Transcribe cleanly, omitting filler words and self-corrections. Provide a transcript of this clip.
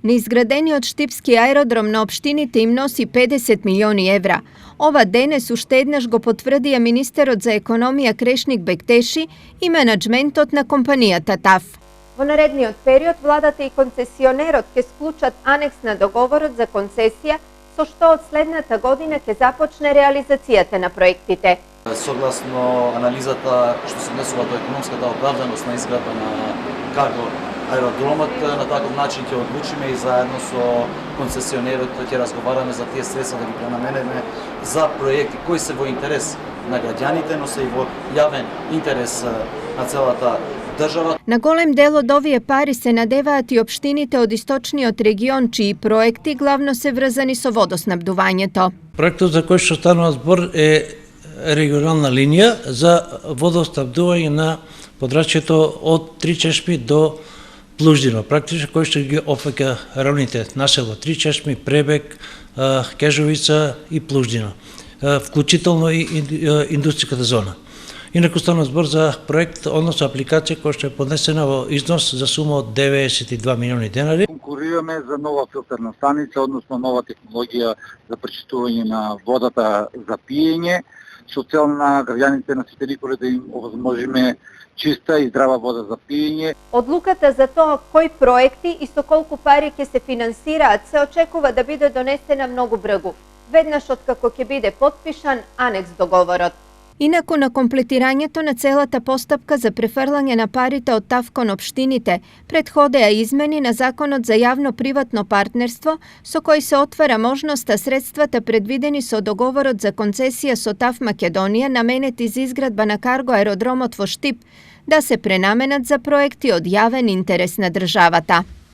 Неизградени од Штипски аеродром на општините им носи 50 милиони евра. Ова денес уштеднаш го потврдија министерот за економија Крешник Бектеши и менаџментот на компанијата ТАФ. Во наредниот период, владата и концесионерот ќе склучат анекс на договорот за концесија, со што од следната година ќе започне реализацијата на проектите. Согласно анализата што се однесува до економската оправданост на изградба на карго аеродромот, на таков начин ќе одлучиме и заедно со концесионерот ќе разговараме за тие средства да ги пренаменеме за проекти кои се во интерес на граѓаните, но се и во јавен интерес на целата држава. На голем дел од овие пари се надеваат и општините од источниот регион, чии проекти главно се врзани со водоснабдувањето. Проектот за кој што станува збор е регионална линија за водоснабдување на подрачјето од Три Чешми до Плуждино, практично кој што ги опфаќа равните насело Три Чешми, Пребег, Кежовица и Плуждино, вклучително и индустријската зона. Инаку станува збор за проект, односно апликација која што е поднесена во износ за сума од 92 милиони денари. Конкурираме за нова филтерна станица, односно нова технологија за пречистување на водата за пиење, со цел на граѓаните на сите рекори да им овозможиме чиста и здрава вода за пиење. Одлуката за тоа кои проекти и со колку пари ќе се финансираат се очекува да биде донесена многу брзо, веднаш откако ќе биде потпишан анекс договорот. Инаку на комплетирањето на целата постапка за префрлање на парите од ТАФ кон општините претходеа измени на Законот за јавно-приватно партнерство, со кој се отвара можноста средствата предвидени со договорот за концесија со ТАФ Македонија наменети за изградба на карго аеродромот во Штип да се пренаменат за проекти од јавен интерес на државата.